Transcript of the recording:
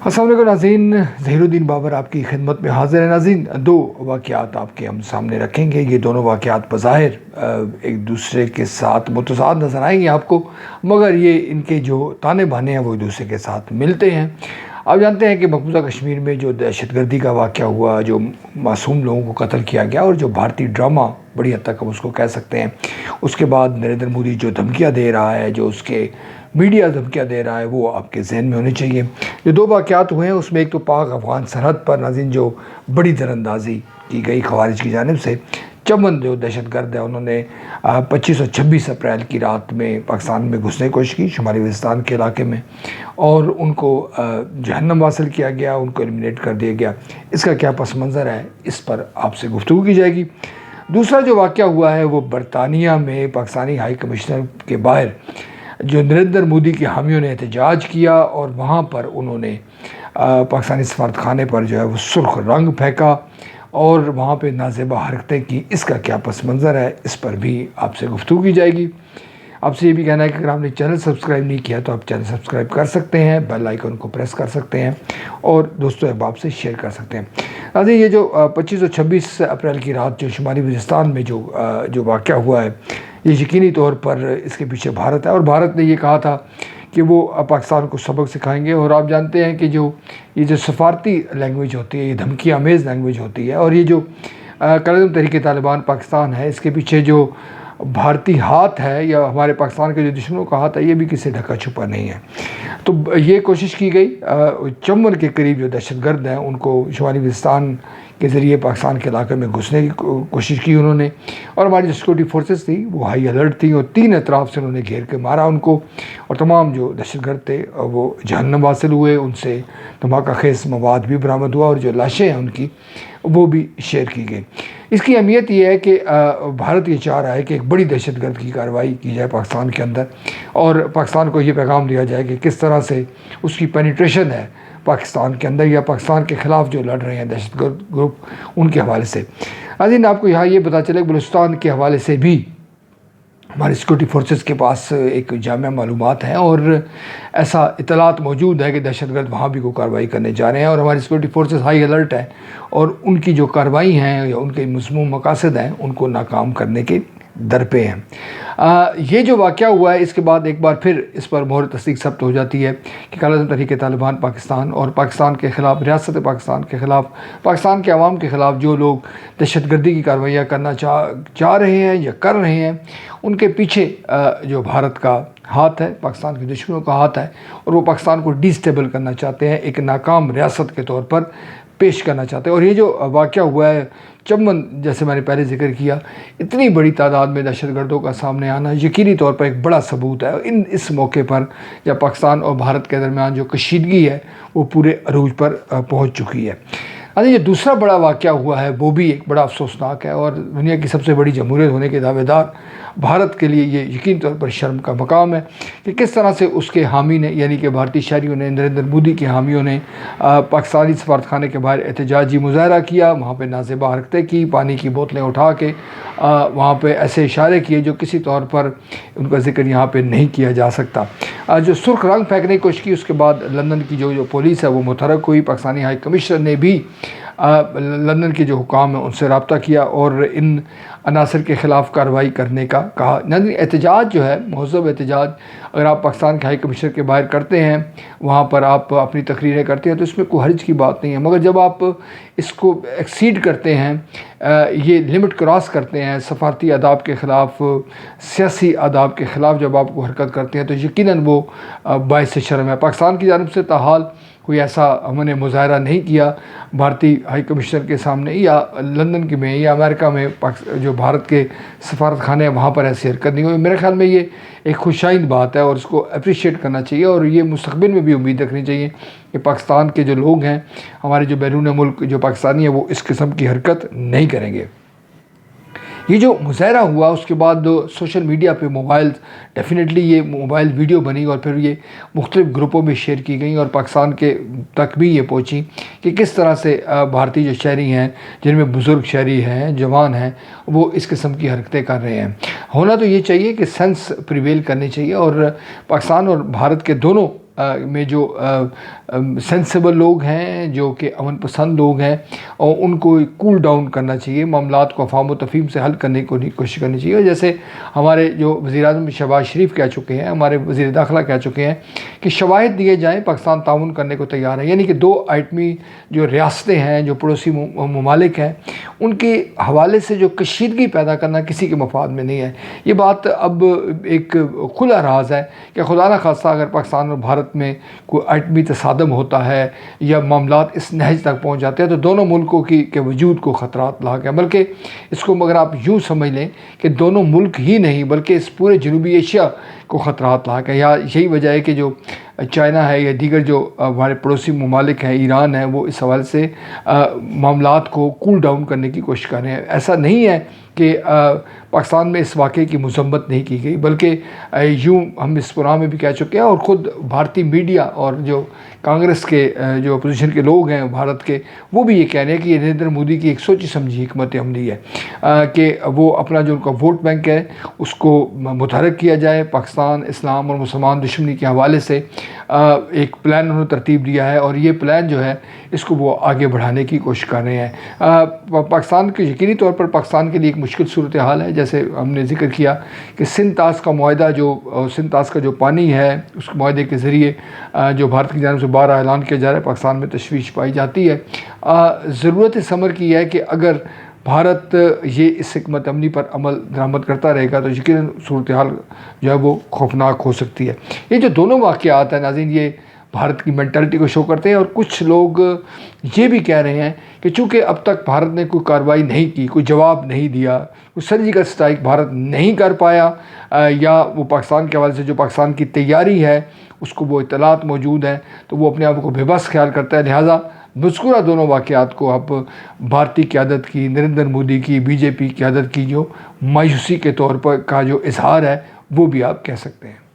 अस्सलाम वालेकुम नाज़रीन, ज़हीरुद्दीन बाबर आपकी खिदमत में हाज़िर है। नाज़रीन, दो वाक़यात आपके हम सामने रखेंगे। ये दोनों वाक़यात बज़ाहिर एक दूसरे के साथ मुतज़ाद नज़र आएंगे आपको, मगर ये इनके जो ताने बाने हैं वो एक दूसरे के साथ मिलते हैं। आप जानते हैं कि मकबूजा कश्मीर में जो दहशतगर्दी का वाक़या हुआ, जो मासूम लोगों को कत्ल किया गया और जो भारतीय ड्रामा बड़ी हद तक हम उसको कह सकते हैं, उसके बाद नरेंद्र मोदी जो धमकियाँ दे रहा है, जो उसके मीडिया धमकियाँ दे रहा है, वो आपके जहन में होनी चाहिए। जो दो वाक़यात हुए हैं उसमें एक तो पाक अफ़गान सरहद पर नाज़रीन जो बड़ी दरअंदाज़ी की गई ख़वारिज की जानिब से। चमन जो दहशतगर्द है उन्होंने 25 और 26 अप्रैल की रात में पाकिस्तान में घुसने की कोशिश की, शुमाली वज़ीरिस्तान के इलाके में, और उनको जहन्नम हासिल किया गया, उनको एलिमिनेट कर दिया गया। इसका क्या पस मंज़र है, इस पर आपसे गुफ्तगू की जाएगी। दूसरा जो वाक़या हुआ है वो बरतानिया में पाकिस्तानी हाई कमिश्नर के बाहर जो नरेंद्र मोदी के हामियों ने एहतजाज किया और वहाँ पर उन्होंने पाकिस्तानी सफारतखाने पर जो है वो सुर्ख रंग फेंका और वहाँ पे नाज़ेबा हरकतें की। इसका क्या पस मंज़र है, इस पर भी आपसे गुफ्तगू की जाएगी। आपसे ये भी कहना है कि अगर आपने चैनल सब्सक्राइब नहीं किया तो आप चैनल सब्सक्राइब कर सकते हैं, बेल आइकन को प्रेस कर सकते हैं और दोस्तों अहबाब से शेयर कर सकते हैं। नाज़रीन, ये जो 25 और 26 अप्रैल की रात जो शुमाली वज़ीरिस्तान में जो वाक़या हुआ है, ये यकीनी तौर पर इसके पीछे भारत है और भारत ने ये कहा था कि वो पाकिस्तान को सबक सिखाएंगे। और आप जानते हैं कि ये जो सफारती लैंग्वेज होती है, ये धमकी आमेज़ लैंग्वेज होती है, और ये जो कलम तहरीक तालिबान पाकिस्तान है, इसके पीछे जो भारतीय हाथ है या हमारे पाकिस्तान के जो दुश्मनों का हाथ है, ये भी किसी ढका छुपा नहीं है। तो ये कोशिश की गई, चंबल के करीब जो दहशतगर्द हैं उनको शुमाली वज़ीरिस्तान के ज़रिए पाकिस्तान के इलाके में घुसने की कोशिश की उन्होंने, और हमारी जो सिक्योरिटी फोर्सेस थी वो हाई अलर्ट थी और तीन अतराफ़ से उन्होंने घेर के मारा उनको, और तमाम जो दहशतगर्द थे वो जहन्नम हासिल हुए, उनसे धमाका खेज़ मवाद भी बरामद हुआ और जो लाशें हैं उनकी वो भी शेयर की गई। इसकी अहमियत ये है कि भारत ये चाह रहा है कि एक बड़ी दहशतगर्द की कार्रवाई की जाए पाकिस्तान के अंदर, और पाकिस्तान को ये पैगाम दिया जाए कि किस तरह से उसकी पेनिट्रेशन है पाकिस्तान के अंदर या पाकिस्तान के ख़िलाफ़ जो लड़ रहे हैं दहशतगर्द ग्रुप, उनके हवाले से। नाज़रीन, आपको यहाँ ये पता चले बलूचिस्तान के हवाले से भी हमारी सिक्योरिटी फोर्सेस के पास एक जामिया मालूमात हैं और ऐसा इतलात मौजूद है कि दहशतगर्द वहाँ भी कोई कार्रवाई करने जा रहे हैं, और हमारी सिक्योरिटी फोर्सेस हाई अलर्ट है और उनकी जो कार्रवाई हैं या उनके मज़मूम मकासद हैं उनको नाकाम करने के दर पे हैं। ये जो वाक़या हुआ है, इसके बाद एक बार फिर इस पर मोहर तस्दीक सब्त हो जाती है कि कायम तहरीक तालिबान पाकिस्तान और पाकिस्तान के ख़िलाफ़, रियासत पाकिस्तान के ख़िलाफ़, पाकिस्तान के अवाम के ख़िलाफ़ जो लोग दहशतगर्दी की कार्रवाइयाँ करना चाह रहे हैं या कर रहे हैं, उनके पीछे जो भारत का हाथ है, पाकिस्तान के दुश्मनों का हाथ है, और वो पाकिस्तान को डिस्टेबल करना चाहते हैं, एक नाकाम रियासत के तौर पर पेश करना चाहते हैं। और ये जो वाक़या हुआ है चमन, जैसे मैंने पहले जिक्र किया, इतनी बड़ी तादाद में दहशतगर्दों का सामने आना यकीनी तौर पर एक बड़ा सबूत है। इस मौके पर जब पाकिस्तान और भारत के दरमियान जो कशीदगी है वो पूरे अरूज पर पहुंच चुकी है। अरे ये दूसरा बड़ा वाक़या हुआ है वो भी एक बड़ा अफसोसनाक है, और दुनिया की सबसे बड़ी जमहूरियत होने के दावेदार भारत के लिए ये यकीन तौर पर शर्म का मकाम है कि किस तरह से उसके हामी ने, यानी कि भारतीय शहरियों ने, नरेंद्र मोदी के हामियों ने पाकिस्तानी सफारतखाने के बाहर एहतजाजी मुजाहरा किया, वहाँ पे नाज़ेबा हरकतें की, पानी की बोतलें उठा के वहाँ पे ऐसे इशारे किए जो किसी तौर पर उनका जिक्र यहाँ पे नहीं किया जा सकता। जो सुर्ख रंग फेंकने की कोशिश की, उसके बाद लंदन की जो पुलिस है वो मुतहरक हुई। पाकिस्तानी हाई कमिश्नर ने भी लंदन के जो हुकाम हैं उनसे रब्ता किया और इन अनासर के ख़िलाफ़ कार्रवाई करने का कहा। यानी एहतजाज जो है, महज़ब एहतजाज अगर आप पाकिस्तान के हाई कमिश्नर के बाहर करते हैं, वहाँ पर आप अपनी तकरीरें करते हैं, तो इसमें कोई हर्ज की बात नहीं है। मगर जब आप इसको एक्सीड करते हैं, ये लिमिट क्रॉस करते हैं, सफारती आदाब के ख़िलाफ़, सियासी आदाब के ख़िलाफ़ जब आप हरकत करते हैं, तो यकीनन वो बाइस शर्म है। पाकिस्तान की जानिब से ताहाल कोई ऐसा हमने मुजाहरा नहीं किया भारतीय हाई कमिश्नर के सामने या लंदन के में या अमेरिका में जो भारत के सफारतखाने हैं वहाँ पर ऐसी हरकत नहीं हुई। मेरे ख्याल में ये एक खुशाइन बात है और इसको अप्रिशिएट करना चाहिए, और ये मुस्तक़बिल में भी उम्मीद रखनी चाहिए कि पाकिस्तान के जो लोग हैं, हमारे जो बैरून मुल्क जो पाकिस्तानी हैं, वो इस किस्म की हरकत नहीं करेंगे। ये जो मुजाहरा हुआ उसके बाद सोशल मीडिया पे मोबाइल, डेफिनेटली ये मोबाइल वीडियो बनी और फिर ये मुख्तलिफ़ ग्रुपों में शेयर की गई और पाकिस्तान के तक भी ये पहुंची कि किस तरह से भारतीय जो शहरी हैं, जिनमें बुज़ुर्ग शहरी हैं, जवान हैं, वो इस किस्म की हरकतें कर रहे हैं। होना तो ये चाहिए कि सेंस प्रिवेल करनी चाहिए, और पाकिस्तान और भारत के दोनों میں جو سینسیبل لوگ ہیں، جو کہ امن پسند لوگ ہیں، اور ان کو کول ڈاؤن کرنا چاہیے، معاملات کو افہام و تفہیم سے حل کرنے کی کوشش کرنی چاہیے. جیسے ہمارے جو وزیر اعظم شہباز شریف کہہ چکے ہیں، ہمارے وزیر داخلہ کہہ چکے ہیں کہ شواہد دیے جائیں، پاکستان تعاون کرنے کو تیار ہے. یعنی کہ 2 ایٹمی جو ریاستیں ہیں، جو پڑوسی ممالک ہیں، ان کے حوالے سے جو کشیدگی پیدا کرنا کسی کے مفاد میں نہیں ہے. یہ بات اب ایک کھلا راز ہے کہ خدا نہ خواستہ اگر پاکستان اور بھارت میں کوئی ایٹمی تصادم ہوتا ہے یا معاملات اس نہج تک پہنچ جاتے ہیں تو دونوں ملکوں کے وجود کو خطرات لاحق ہیں. بلکہ اس کو اگر آپ یوں سمجھ لیں کہ دونوں ملک ہی نہیں بلکہ اس پورے جنوبی ایشیا کو خطرات لاحق ہے. یا یہی وجہ ہے کہ جو چائنا ہے یا دیگر جو ہمارے پڑوسی ممالک ہیں، ایران ہے، وہ اس حوالے سے معاملات کو کول ڈاؤن کرنے کی کوشش کر رہے ہیں. ایسا نہیں ہے کہ پاکستان میں اس واقعے کی مذمت نہیں کی گئی، بلکہ یوں ہم اس پروگرام میں بھی کہہ چکے ہیں، اور خود بھارتی میڈیا اور جو کانگریس کے جو اپوزیشن کے لوگ ہیں بھارت کے، وہ بھی یہ کہہ رہے ہیں کہ یہ نریندر مودی کی ایک سوچی سمجھی حکمت عملی ہے کہ وہ اپنا جو ان کا ووٹ بینک ہے اس کو متحرک کیا جائے. پاکستان اسلام اور مسلمان دشمنی کے حوالے سے ایک پلان انہوں نے ترتیب دیا ہے، اور یہ پلان جو ہے اس کو وہ آگے بڑھانے کی کوشش کر رہے ہیں. پاکستان کے یقینی طور پر پاکستان کے لیے ایک مشکل صورتحال ہے. جیسے ہم نے ذکر کیا کہ سندھ طاس کا معاہدہ، جو سندھ طاس کا جو پانی ہے، اس معاہدے کے ذریعے جو بھارت کی جانب سے بارہ اعلان کیا جا رہا ہے، پاکستان میں تشویش پائی جاتی ہے. ضرورت اس امر کی ہے کہ اگر بھارت یہ اس حکمت عملی پر عمل درآمد کرتا رہے گا تو یقیناً صورتحال جو ہے وہ خوفناک ہو سکتی ہے. یہ جو دونوں واقعات ہیں ناظرین، یہ بھارت کی مینٹلٹی کو شو کرتے ہیں. اور کچھ لوگ یہ بھی کہہ رہے ہیں کہ چونکہ اب تک بھارت نے کوئی کارروائی نہیں کی، کوئی جواب نہیں دیا، کوئی سرجیکل اسٹرائک بھارت نہیں کر پایا، یا وہ پاکستان کے حوالے سے جو پاکستان کی تیاری ہے اس کو وہ اطلاعات موجود ہیں تو وہ اپنے آپ کو بے بس خیال کرتا ہے. لہٰذا مذکورہ دونوں واقعات کو اب بھارتی قیادت کی، نریندر مودی کی، بی جے پی قیادت کی جو مایوسی کے طور پر کا جو اظہار ہے وہ بھی آپ کہہ سکتے ہیں.